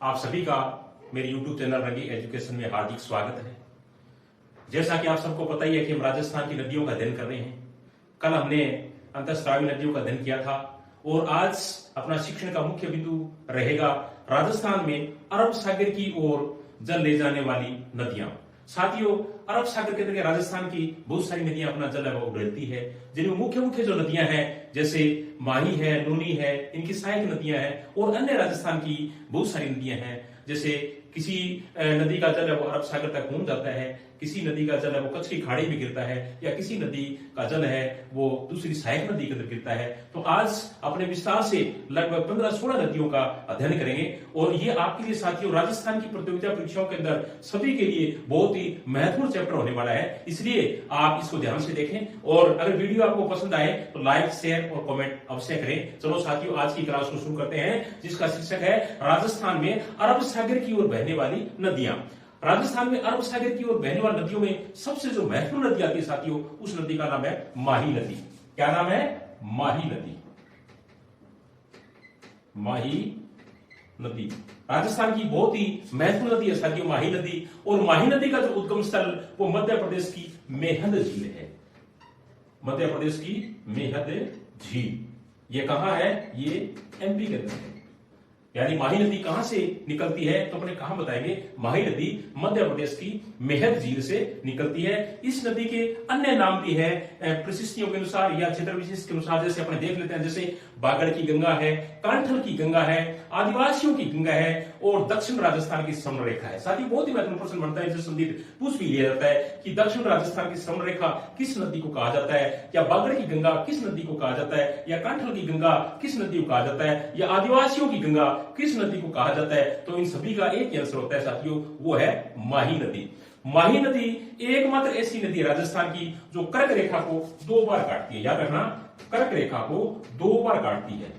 आप सभी का मेरे YouTube चैनल रंगी एजुकेशन में हार्दिक स्वागत है। जैसा कि आप सबको पता ही है कि हम राजस्थान की नदियों का अध्ययन कर रहे हैं। कल हमने अंतरस्रावी नदियों का अध्ययन किया था और आज अपना शिक्षण का मुख्य बिंदु रहेगा राजस्थान में अरब सागर की ओर जल ले जाने वाली नदियां। साथियों, अरब सागर के अंदर राजस्थान की बहुत सारी नदियां अपना जल है वो उड़ती है, जिनमें मुख्य मुख्य जो नदियां हैं जैसे माही है, नूनी है, इनकी सहायक नदियां हैं और अन्य राजस्थान की बहुत सारी नदियां हैं। जैसे किसी नदी का जल है वो अरब सागर तक पहुंच जाता है, किसी नदी का जल है वो कच्छ की खाड़ी में गिरता है, या किसी नदी का जल है वो दूसरी सहायक नदी के अंदर गिरता है। तो आज अपने विस्तार से लगभग 15-16 नदियों का अध्ययन करेंगे और ये आपके लिए साथियों राजस्थान की प्रतियोगिता परीक्षाओं के अंदर सभी के लिए बहुत ही महत्वपूर्ण चैप्टर होने वाला है, इसलिए आप इसको ध्यान से देखें और अगर वीडियो आपको पसंद आए तो लाइक, शेयर और कमेंट अवश्य करें। चलो साथियों, आज की क्लास को शुरू करते हैं जिसका शीर्षक है राजस्थान में अरब सागर की ओर बहने वाली नदियां। राजस्थान में अरब सागर की ओर बहने वाली नदियों में सबसे जो महत्वपूर्ण नदी आती है साथियों, उस नदी का नाम है माही नदी। क्या नाम है? माही नदी। माही नदी राजस्थान की बहुत ही महत्वपूर्ण नदी है साथियों, माही नदी। और माही नदी का जो उद्गम स्थल वो मध्य प्रदेश की मेहंद झील है। मध्य प्रदेश की मेहंद झील ये कहां है? ये एमपी के अंदर है। यानी माही नदी कहां से निकलती है तो अपने कहां बताएंगे? माही नदी मध्य प्रदेश की मेहंद झील से निकलती है। इस नदी के अन्य नाम भी है प्रशिस्तियों के अनुसार या क्षेत्र विशेष के अनुसार, जैसे अपने देख लेते हैं, जैसे बागड़ की गंगा है, कांठल की गंगा है, आदिवासियों की गंगा है और दक्षिण राजस्थान की समर रेखा है। साथ ही बहुत ही महत्वपूर्ण प्रश्न बनता है, जिससे संबंधित पूछ भी लिया जाता है कि दक्षिण राजस्थान की समर रेखा किस नदी को कहा जाता है, या बागड़ की गंगा किस नदी को कहा जाता है, या कांठल की गंगा किस नदी को कहा जाता है, या आदिवासियों की गंगा किस नदी को कहा जाता है। तो इन सभी का एक ही आंसर होता है साथियों, वो है माही नदी। माही नदी एकमात्र ऐसी नदी राजस्थान की जो कर्क रेखा को 2 बार काटती है। याद रखना, कर्क रेखा को 2 बार काटती है।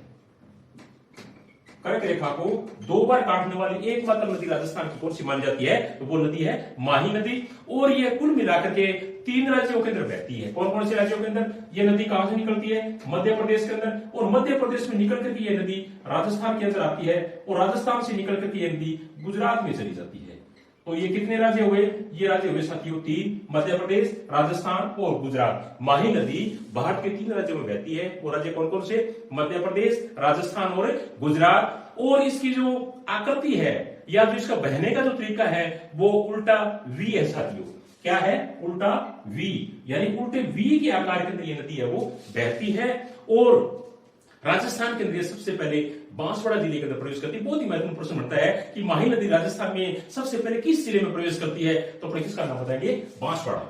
कर्क रेखा को 2 बार काटने वाली एकमात्र नदी राजस्थान की कौन सी मानी जाती है? तो वो नदी है माही नदी। और ये कुल मिलाकर के 3 राज्यों के अंदर बहती है। कौन कौन से राज्यों के अंदर? ये नदी कहां से निकलती है? मध्य प्रदेश के अंदर। और मध्य प्रदेश में निकल करके ये नदी राजस्थान के अंदर आती है और राजस्थान से निकल करके ये नदी गुजरात में चली जाती है। तो ये कितने राज्य हुए? ये राज्य हुए साथियों 3, मध्य प्रदेश, राजस्थान और गुजरात। माही नदी भारत के 3 राज्यों में बहती है। वो राज्य कौन कौन से? मध्य प्रदेश, राजस्थान और गुजरात। और इसकी जो आकृति है या जो इसका बहने का जो तरीका है वो उल्टा वी है साथियों। क्या है? उल्टा वी, यानी उल्टे वी के आकार के अंदर ये नदी है वो बहती है। और राजस्थान के अंदर सबसे पहले बांसवाड़ा जिले के अंदर प्रवेश करती है। बहुत ही महत्वपूर्ण प्रश्न बनता है कि माही नदी राजस्थान में सबसे पहले किस जिले में प्रवेश करती है? तो अपने किसका नाम बताएंगे? बांसवाड़ा।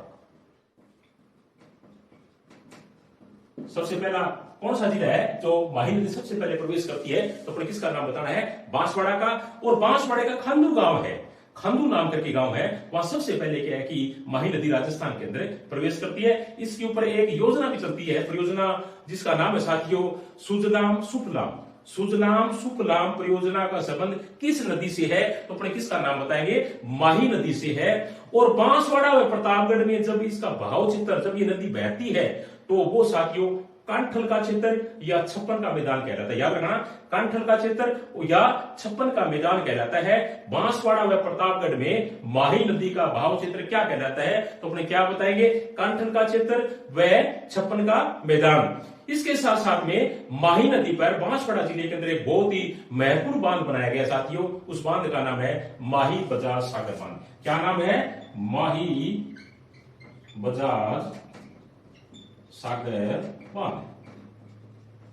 सबसे पहला कौन सा जिला है जो माही नदी सबसे पहले प्रवेश करती है? तो अपने किसका नाम बताना है? बांसवाड़ा का। और बांसवाड़े का खंडू गांव है, खंडू नाम करके गांव है, वहां सबसे पहले क्या है कि माही नदी राजस्थान के अंदर प्रवेश करती है। इसके ऊपर एक योजना भी चलती है, परियोजना जिसका नाम है साथियों सुजलाम सुफलाम। सुजलाम सुफलाम परियोजना का संबंध किस नदी से है? तो अपने किसका नाम बताएंगे? माही नदी से है। और बांसवाड़ा और प्रतापगढ़ में जब इसका बहाव चित्र, जब ये नदी बहती है तो वो साथियों कांठल का क्षेत्र या छप्पन का मैदान कहलाता है। याद रखना, कांठल का क्षेत्र या छप्पन का मैदान कहलाता है। बांसवाड़ा व प्रतापगढ़ में माही नदी का बहाव क्षेत्र क्या कहलाता है? तो अपने क्या बताएंगे? कांठल का क्षेत्र व छप्पन का मैदान। इसके साथ साथ में माही नदी पर बांसवाड़ा जिले के अंदर एक बहुत ही महत्वपूर्ण बांध बनाया गया साथियों। उस बांध का नाम है माही बजाज सागर बांध। क्या नाम है? माही बजाज सागर बांध।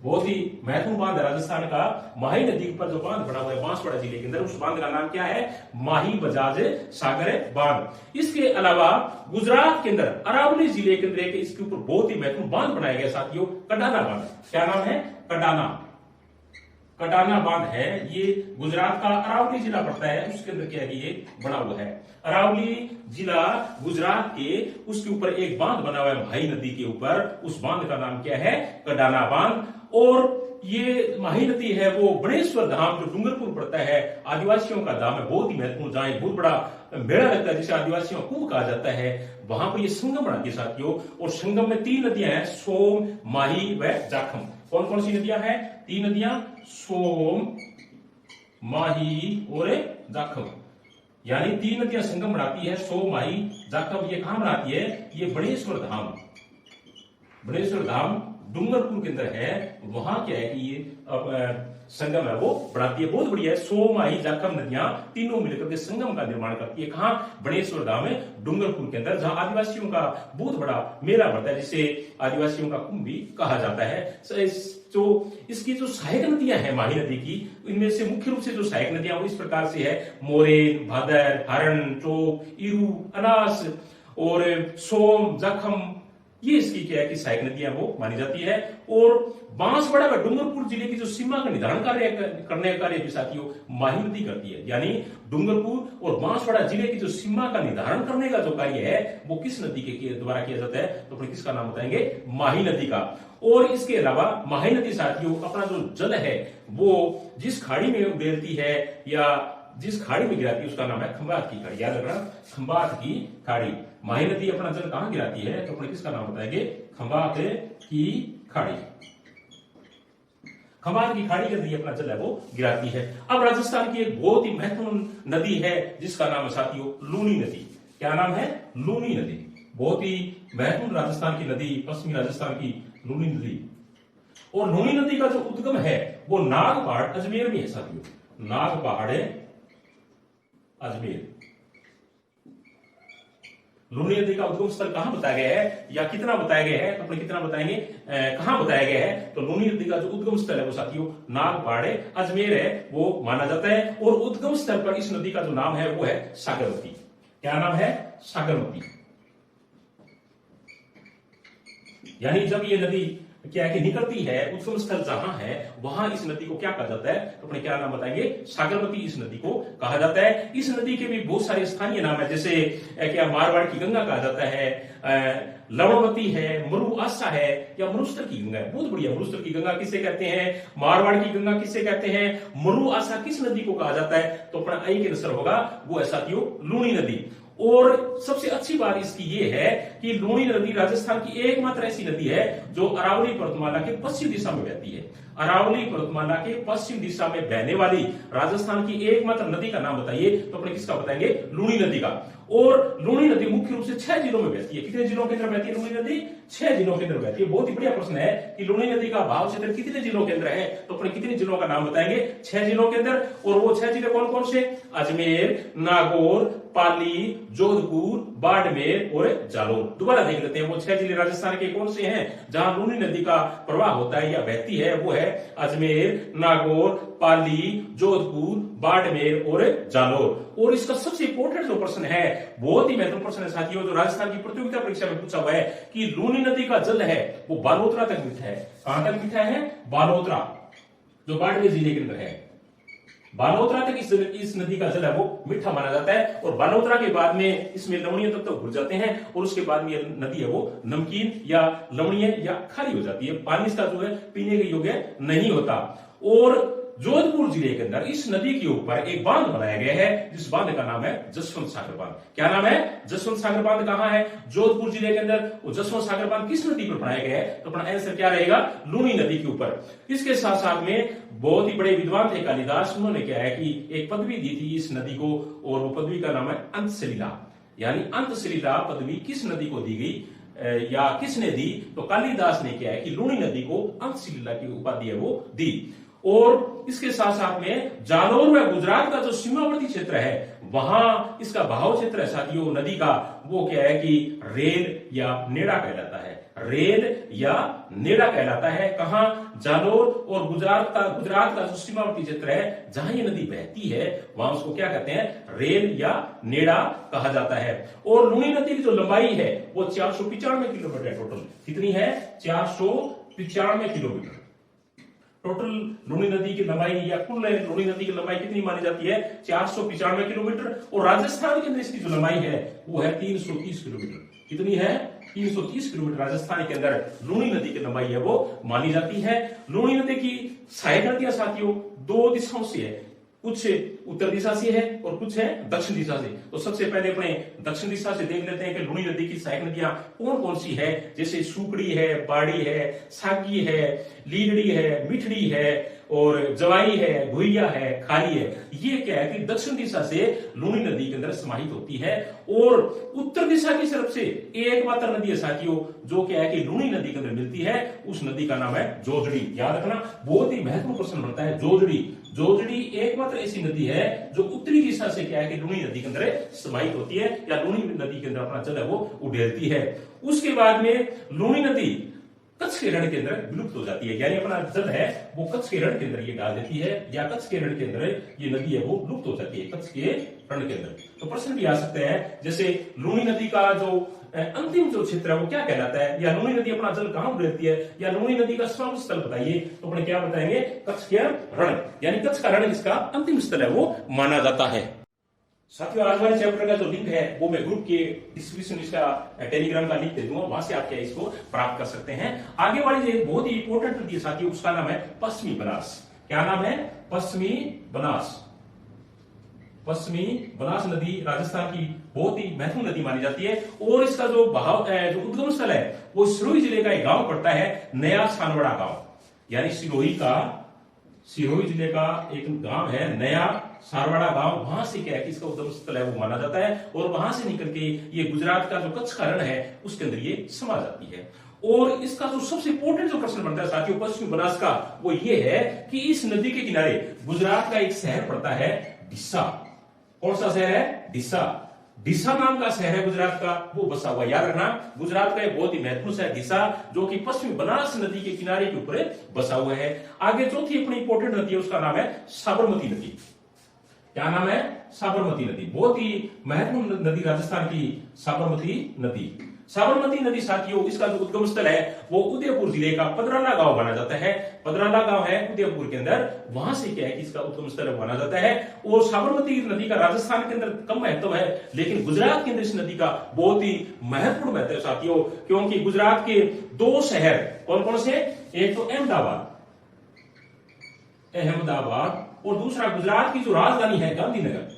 बहुत ही महत्वपूर्ण बांध है राजस्थान का। माही नदी पर जो बांध बना हुआ है बांसवाड़ा जिले के अंदर, उस बांध का नाम क्या है? माही बजाज सागर बांध। इसके अलावा गुजरात के अंदर अरावली जिले के अंदर एक इसके ऊपर बहुत ही महत्वपूर्ण बांध बनाया गया साथियों, कडाना बांध। क्या नाम है? कडाना। कडाना बांध है, ये गुजरात का अरावली जिला पड़ता है, उसके अंदर क्या है? ये बना हुआ है। अरावली जिला गुजरात के, उसके ऊपर एक बांध बना हुआ है माही नदी के ऊपर। उस बांध का नाम क्या है? कडाना बांध। और ये माही नदी है वो बड़ेश्वर धाम जो डूंगरपुर पड़ता है, आदिवासियों का धाम है, बहुत ही महत्वपूर्ण जहां एक बहुत बड़ा मेला लगता है जिसे आदिवासियों का कुंभ कहा जाता है। वहां पर ये संगम बनाती है साथियों। और संगम में 3 नदियां हैं, सोम, माही व जाखम। कौन कौन सी नदियां हैं? 3 नदियां, सोम, माही और जाखम, यानी 3 नदियां संगम बनाती है। सो, माही, जाखम ये कहां बनाती है? ये बड़ेश्वर धाम, बड़ेश्वर धाम डूंगरपुर के अंदर है। वहां क्या है कि ये संगम है वो बढ़ाती है। बहुत बढ़िया है। सो, माही, जाखम नदियां तीनों मिलकर के संगम का निर्माण करती है। कहां? बड़ेश्वर धाम में डूंगरपुर के अंदर, जहां आदिवासियों का बहुत बड़ा मेला बढ़ता है, जिसे आदिवासियों का कुंभ भी कहा जाता है। तो इसकी जो सहायक नदियां हैं माही नदी की, इनमें से मुख्य रूप से जो सहायक नदियां वो इस प्रकार से है: मोरेन, भादर, हरण, चोक, इरू, अनास और सोम, जाखम, ये इसकी क्या है कि सहायक नदियां वो मानी जाती है। और बांसवाड़ा व डूंगरपुर जिले की जो सीमा का निर्धारण करने का कार्य भी साथियों माही नदी करती है। यानी डूंगरपुर और बांसवाड़ा जिले की जो सीमा का निर्धारण करने का जो कार्य है वो किस नदी के द्वारा किया जाता है? तो फिर किसका नाम बताएंगे? माही नदी का। और इसके अलावा माही नदी साथियों अपना जो जल है वो जिस खाड़ी में उड़ेलती है या जिस खाड़ी में गिराती है उसका नाम है खंबात की खाड़ी। याद रखना, खंबात की खाड़ी। माही नदी अपना जल कहां गिराती है? तो अपने किसका नाम बताएंगे? खंबात की खाड़ी। खंबात की खाड़ी के अंदर अपना जल है वो गिराती है। अब राजस्थान की एक बहुत ही महत्वपूर्ण नदी है जिसका नाम है साथियों लूनी नदी। क्या नाम है? लूनी नदी। बहुत ही महत्वपूर्ण राजस्थान की नदी, पश्चिमी राजस्थान की लूनी नदी। और लूनी नदी का जो उद्गम है वो नाग पहाड़ अजमेर में है साथियों। नाग पहाड़ अजमेर। लूनी नदी का उद्गम स्थल कहां बताया गया है या कितना बताया गया है? तो अपने कितना बताएंगे, कहां बताया गया है? तो लूनी नदी का जो उद्गम स्थल है वो साथियों नागपाड़ अजमेर है वो माना जाता है। और उद्गम स्थल पर इस नदी का जो नाम है वो है सागरमती। क्या नाम है? सागरमती। यानी जब ये नदी क्या है कि निकलती है, उद्गम स्थल जहां है वहां इस नदी को क्या कहा जाता है? तो अपने क्या नाम बताएंगे? सागरमती इस नदी को कहा जाता है। इस नदी के भी बहुत सारे स्थानीय नाम है, जैसे क्या मारवाड़ की गंगा कहा जाता है, लवणवती है, मरु आशा है या मरुस्तर की गंगा है। बहुत बढ़िया। मरुस्तर की गंगा किसे कहते हैं? मारवाड़ की गंगा किसे कहते हैं? मरु आशा किस नदी को कहा जाता है? तो अपना आई के अनुसार होगा वो है साथियों लूनी नदी। और सबसे अच्छी बात इसकी ये है कि लूनी नदी राजस्थान की एकमात्र ऐसी नदी है जो अरावली पर्वतमाला के पश्चिम दिशा में बहती है। अरावली पर्वतमाला के पश्चिम दिशा में बहने वाली राजस्थान की एकमात्र नदी का नाम बताइए। तो अपने किसका बताएंगे? लूनी नदी का। और लूनी नदी मुख्य रूप से 6 जिलों में बहती है। कितने जिलों के अंदर बहती है लूनी नदी? 6 जिलों के अंदर बहती है। बहुत ही बढ़िया प्रश्न है कि लूनी नदी का बहाव क्षेत्र कितने जिलों के अंदर है? तो अपने कितने जिलों का नाम बताएंगे? 6 जिलों के अंदर। और वो 6 जिले कौन कौन से? अजमेर, नागौर, पाली, जोधपुर, बाड़मेर और जालौर। दोबारा देख लेते हैं वो 6 जिले राजस्थान के कौन से हैं जहां लूनी नदी का प्रवाह होता है या बहती है। वो है अजमेर, नागौर, पाली, जोधपुर, बाड़मेर और जालौर। और इसका सबसे इंपोर्टेंट जो प्रश्न है, बहुत ही महत्वपूर्ण प्रश्न है साथियों, जो राजस्थान की प्रतियोगिता परीक्षा में पूछा हुआ है कि लूनी नदी का जल है वो बालोतरा तक मीठा है। कहां तक मीठा है? बालोतरा, जो बाड़मेर जिले के अंदर है। बालोतरा तक इस नदी का जल है वो मीठा माना जाता है। और बालोतरा के बाद में इसमें लवणीय तत्व घुल जाते हैं और उसके बाद में नदी है वो नमकीन या लवणीय या खारी हो जाती है। पानी इसका जो है पीने के योग्य नहीं होता। और जोधपुर जिले के अंदर इस नदी के ऊपर एक बांध बनाया गया है जिस बांध का नाम है जसवंत सागर बांध। क्या नाम है? जसवंत सागर बांध। कहां है? जोधपुर जिले के अंदर। वो जसवंत सागर बांध किस नदी पर बनाया गया है? तो अपना आंसर क्या रहेगा? लूनी नदी के ऊपर। इसके साथ साथ में बहुत ही बड़े विद्वान थे कालिदास, उन्होंने क्या है कि एक पदवी दी थी इस नदी को, और वो पदवी का नाम है अंतसलिला। यानी अंतसलिला पदवी किस नदी को दी गई या किसने दी? तो कालिदास ने क्या है कि लूनी नदी को अंतसलिला की उपाधि है वो दी। और इसके साथ साथ में जालौर में गुजरात का जो सीमावर्ती क्षेत्र है वहां इसका बहाव क्षेत्र है साथियों नदी का, वो क्या है कि रेल या नेड़ा कहलाता है। रेल या नेड़ा कहलाता है। कहां? जालौर और गुजरात का जो सीमावर्ती क्षेत्र है जहां ये नदी बहती है वहां उसको क्या कहते हैं? रेल या नेड़ा कहा जाता है। और लूनी नदी की जो लंबाई है वो 495 किलोमीटर है टोटल। कितनी है? 495 किलोमीटर टोटल लूनी नदी की लंबाई या कुल लूनी नदी की लंबाई कितनी मानी जाती है? 495 किलोमीटर। और राजस्थान के अंदर इसकी जो लंबाई है वो है 330 किलोमीटर। कितनी है? 330 किलोमीटर राजस्थान के अंदर लूनी नदी की लंबाई है वो मानी जाती है। लूनी नदी की सहायक नदियां साथियों 2 दिशाओं से है, कुछ उत्तर दिशा से है और कुछ है दक्षिण दिशा से। तो सबसे पहले अपने दक्षिण दिशा से देख लेते हैं कि लूनी नदी की सहायक नदियां कौन कौन सी है। जैसे सुकड़ी है, बाड़ी है, सागी है, लीलड़ी है, मिठड़ी है और जवाई है, भुइया है, खारी है, ये क्या है कि दक्षिण दिशा से लूनी नदी के अंदर समाहित होती है। और उत्तर दिशा की तरफ से एकमात्र नदी है साथियों जो क्या है कि लूनी नदी के अंदर मिलती है, उस नदी का नाम है जोजड़ी। याद रखना, बहुत ही महत्वपूर्ण प्रश्न बनता है। जोजड़ी, जोजड़ी एकमात्र ऐसी नदी है जो उत्तरी दिशा से क्या है कि लूनी नदी के अंदर समाहित होती है, या लूनी नदी के अंदर अपना जल है वो उड़ेलती है। उसके बाद में लूनी नदी कच्छ के रण के अंदर विलुप्त हो जाती है, यानी अपना जल है वो कच्छ के रण के अंदर ये डाल देती है, या कच्छ के रण के अंदर ये नदी है वो लुप्त हो जाती है, कच्छ के रण के अंदर। तो प्रश्न भी आ सकते हैं, जैसे लूनी नदी का जो अंतिम जो क्षेत्र है वो क्या कहलाता है, या लूनी नदी अपना जल कहां उड़ेलती है, या लूनी नदी का स्वर्ग स्थल बताइए, तो अपने क्या बताएंगे, कच्छ के रण, यानी कच्छ का रण इसका अंतिम स्थल है वो माना जाता है। साथियों, आज वाले चैप्टर का जो लिंक है वो मैं ग्रुप के डिस्क्रिप्शन इसका टेलीग्राम का लिंक दे दूंगा, वहां से आप क्या इसको प्राप्त कर सकते हैं। आगे वाली जो बहुत ही इंपॉर्टेंट नदी है साथियों, उसका नाम है पश्चिमी बनास। क्या नाम है? पश्चिमी बनास। पश्चिमी बनास नदी राजस्थान की बहुत ही महत्वपूर्ण नदी मानी जाती है, और इसका जो बहाव जो उद्गम स्थल है वो सिरोही जिले का एक गांव पड़ता है, नया सानवड़ा गांव, यानी सिरोही जिले का एक गांव है नया सारवाड़ा गांव, वहां से क्या है कि इसका उद्गम स्थल है वो माना जाता है, और वहां से निकल के ये गुजरात का जो कच्छ का रण है उसके अंदर ये समा जाती है। और इसका जो सबसे इंपॉर्टेंट जो प्रश्न बनता है साथियों पश्चिमी बनास का, वो ये है कि इस नदी के किनारे गुजरात का एक शहर पड़ता है डिस्सा। कौन सा शहर है? डिस्सा। डिस्सा नाम का शहर है गुजरात का, वो बसा हुआ। याद रखना, गुजरात का एक बहुत ही महत्वपूर्ण शहर डिस्सा, जो कि पश्चिमी बनास नदी के किनारे के ऊपर बसा हुआ है। आगे चौथी अपनी इंपॉर्टेंट नदी है, उसका नाम है साबरमती नदी। क्या नाम है? साबरमती नदी। बहुत ही महत्वपूर्ण नदी राजस्थान की साबरमती नदी। साबरमती नदी साथियों, इसका जो उद्गम स्थल है वो उदयपुर जिले का पदराला गांव माना जाता है। पदराला गांव है उदयपुर के अंदर, वहां से क्या है कि इसका उद्गम स्थल माना जाता है। और साबरमती नदी का राजस्थान के अंदर कम महत्व है, लेकिन गुजरात के अंदर इस नदी का बहुत ही महत्वपूर्ण महत्व है साथियों, क्योंकि गुजरात के दो शहर कौन कौन से? एक तो अहमदाबाद और दूसरा गुजरात की जो राजधानी है गांधीनगर।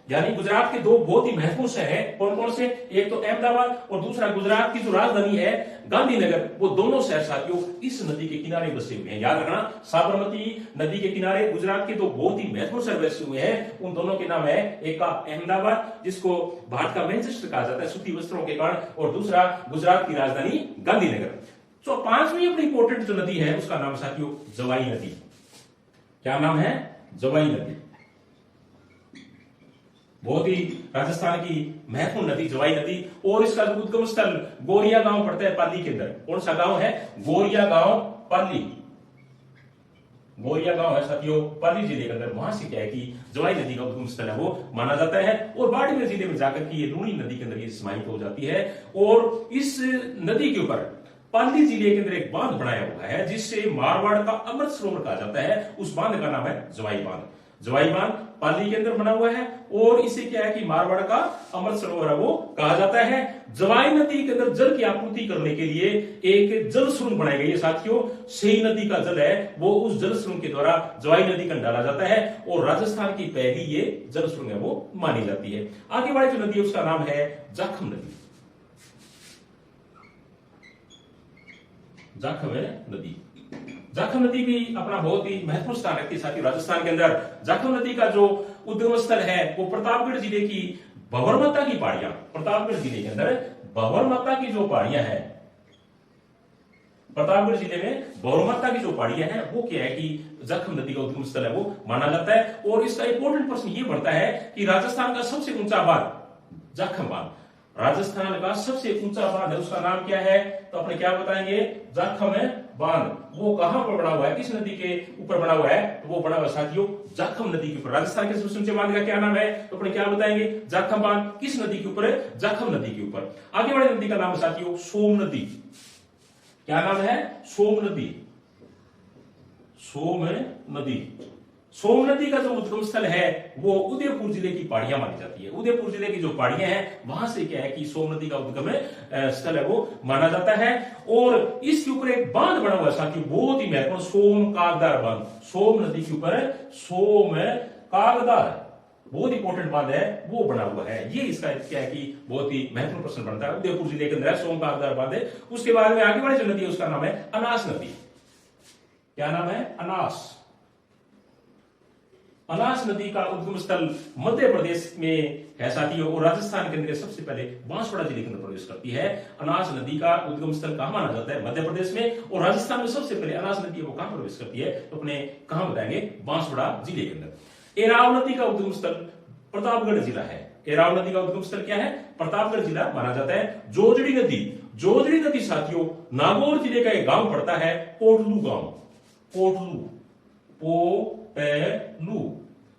यानी गुजरात के दो बहुत ही महत्वपूर्ण शहर है, कौन कौन से? एक तो अहमदाबाद और दूसरा गुजरात की जो राजधानी है गांधीनगर। वो दोनों शहर साथियों इस नदी के किनारे बसे हुए हैं। याद रखना, साबरमती नदी के किनारे गुजरात के दो बहुत ही महत्वपूर्ण शहर बसे हुए हैं, उन दोनों के नाम है, एक का अहमदाबाद जिसको भारत का मैनचेस्टर कहा जाता है सूती वस्त्रों के कारण, और दूसरा गुजरात की राजधानी गांधीनगर। तो पांचवी अपनी इंपॉर्टेंट जो नदी है उसका नाम साथियों जवाई नदी। क्या नाम है? जवाई नदी। बहुत ही राजस्थान की महत्वपूर्ण नदी जवाई नदी, और इसका जो उद्गम स्थल गोरिया गांव पड़ता है पाली के अंदर। कौन सा गांव है? गोरिया गांव, पाली। गोरिया गांव है साथियों पाली जिले के अंदर, वहां से क्या है कि जवाई नदी का उद्गम स्थल है वो माना जाता है, और बाड़मेर जिले में जाकर के ये लूनी नदी के अंदर ये समाहित हो जाती है। और इस नदी के ऊपर पाली जिले के अंदर एक बांध बनाया हुआ है जिससे मारवाड़ का अमृत सरोवर कहा जाता है। उस बांध का नाम है जवाई बांध। जवाई बांध पाली के अंदर बना हुआ है, और इसे क्या है कि मारवाड़ का अमृत सरोवर है वो कहा जाता है। जवाई नदी के अंदर जल की आपूर्ति करने के लिए एक जल सुरंग बनाई गई है साथियों। सही नदी का जल है वो उस जल सुरंग के द्वारा जवाई नदी का डाला जाता है, और राजस्थान की पहली ये जल सुरंग है वो मानी जाती है। आगे वाली जो नदी है उसका नाम है जाखम नदी। जाखम नदी। जाखम नदी भी अपना बहुत ही महत्वपूर्ण स्थान रखती है साथियों राजस्थान के अंदर। जाखम नदी का जो उद्गम स्थल है वो प्रतापगढ़ जिले की भंवरमाता की पहाड़ियां, प्रतापगढ़ जिले के अंदर भंवरमाता की जो पहाड़ियां हैं, प्रतापगढ़ जिले में भंवरमाता की जो पहाड़ियां हैं वो क्या है कि जाखम नदी का उद्गम स्थल है वो माना जाता है। और इसका इंपॉर्टेंट प्रश्न ये बनता है कि राजस्थान का सबसे ऊंचा बांध जाखम बांध, राजस्थान का सबसे ऊंचा बांध है, उसका नाम क्या है? तो अपने क्या बताएंगे? जाखम बांध। वो कहां पर बना हुआ है, किस नदी के ऊपर बना हुआ है? तो वो बना हुआ साथियों जाखम नदी के ऊपर। राजस्थान के सबसे ऊंचे बांध का क्या नाम है? तो अपने क्या बताएंगे? जाखम बांध। किस नदी के ऊपर है? जाखम नदी के ऊपर। आगे वाली नदी का नाम साथियों सोम नदी। क्या नाम है? सोम नदी। सोम नदी। सोम नदी का जो उद्गम स्थल है वो उदयपुर जिले की पहाड़ियां मानी जाती है। उदयपुर जिले की जो पहाड़ियां हैं वहां से क्या है कि सोम नदी का उद्गम स्थल है वो माना जाता है। और इसके ऊपर एक बांध बना हुआ है साथियों, बहुत ही महत्वपूर्ण, सोम कागदार बांध। सोम नदी के ऊपर सोम कागदार बहुत इंपॉर्टेंट बांध है वो बना हुआ है। ये इसका क्या है कि बहुत ही महत्वपूर्ण प्रश्न बनता है। उदयपुर जिले के अंदर सोम कागदार बांध है। उसके बाद में आगे वाली जो नदी है उसका नाम है अनास नदी। क्या नाम है? अनास। अनास नदी का उद्गम स्थल मध्य प्रदेश में है साथियों, और राजस्थान के अंदर सबसे पहले बांसवाड़ा जिले के अंदर प्रवेश करती है। अनास नदी का उद्गम स्थल कहां माना जाता है? मध्य प्रदेश में। और राजस्थान में सबसे पहले अनास नदी वो कहां प्रवेश करती है? तो अपने कहां बताएंगे? बांसवाड़ा जिले के अंदर। एराव नदी का उद्गम स्थल प्रतापगढ़ जिला है। एराव नदी का उद्गम स्थल क्या है? प्रतापगढ़ जिला माना जाता है। जोजड़ी नदी, जोजड़ी नदी साथियों नागौर जिले का एक गांव पड़ता है, पोटलू गांव। पोटलू,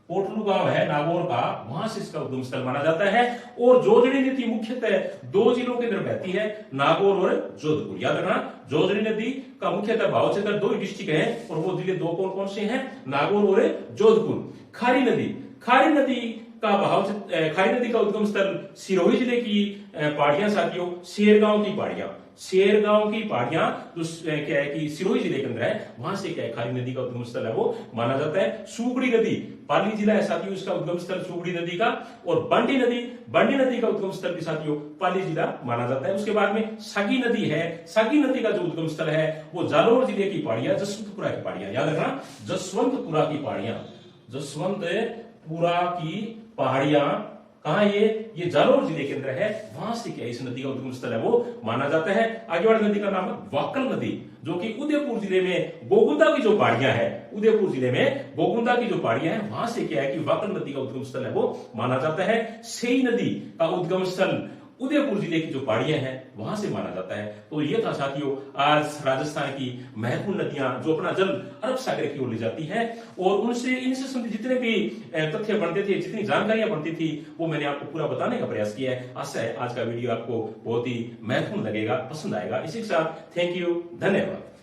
पोटलू गांव है नागौर का, वहां से इसका उद्गम स्थल माना जाता है। और जोजड़ी नदी मुख्यतः दो जिलों के अंदर बहती है, नागौर और जोधपुर। याद रखना, जोजड़ी नदी का मुख्यतः भाव क्षेत्र दो ही डिस्ट्रिक्ट है, और वो जिले दो कौन कौन से हैं? नागौर और जोधपुर। खारी नदी, खारी नदी का उद्गम स्थल सिरोही जिले की पहाड़ियां साथियों, शेरगांव की पहाड़ियां। शेरगांव की पहाड़ियां जो क्या है कि सिरोही जिले के अंदर है, वहां से क्या है खारी नदी का उद्गम स्थल है वो माना जाता है। सुगड़ी नदी पाली जिला है साथियों, इसका उद्गम स्थल सुगड़ी नदी का। और बंडी नदी का उद्गम स्थल भी साथियों पाली जिला माना जाता है। उसके बाद में सगी नदी है, सगी नदी का जो उद्गम स्थल है वो जालौर जिले की पहाड़ियां, जसवंतपुरा की पहाड़ियां। याद रखना, जसवंतपुरा की पहाड़ियां, जसवंतपुरा की पहाड़ियां कहां? ये जालौर जिले के अंदर है, वहां से क्या इस नदी का उद्गम स्थल है वो माना जाता है। आगे वाली नदी का नाम है वाकल नदी, जो कि उदयपुर जिले में गोगुंदा की जो पहाड़ियां है, उदयपुर जिले में गोगुंदा की जो पहाड़ियां हैं, वहां से क्या है कि वाकल नदी का उद्गम स्थल है वो माना जाता है। सेई नदी का उद्गम स्थल उदयपुर जिले की जो पहाड़ियां हैं वहां से माना जाता है। तो ये था साथियों आज राजस्थान की महत्वपूर्ण नदियां जो अपना जल अरब सागर की ओर ले जाती है, और उनसे इनसे संबंधित जितने भी तथ्य बनते थे, जितनी जानकारियां बनती थी, वो मैंने आपको पूरा बताने का प्रयास किया है। आशा है आज का वीडियो आपको बहुत ही महत्वपूर्ण लगेगा, पसंद आएगा। इसी के साथ थैंक यू, धन्यवाद।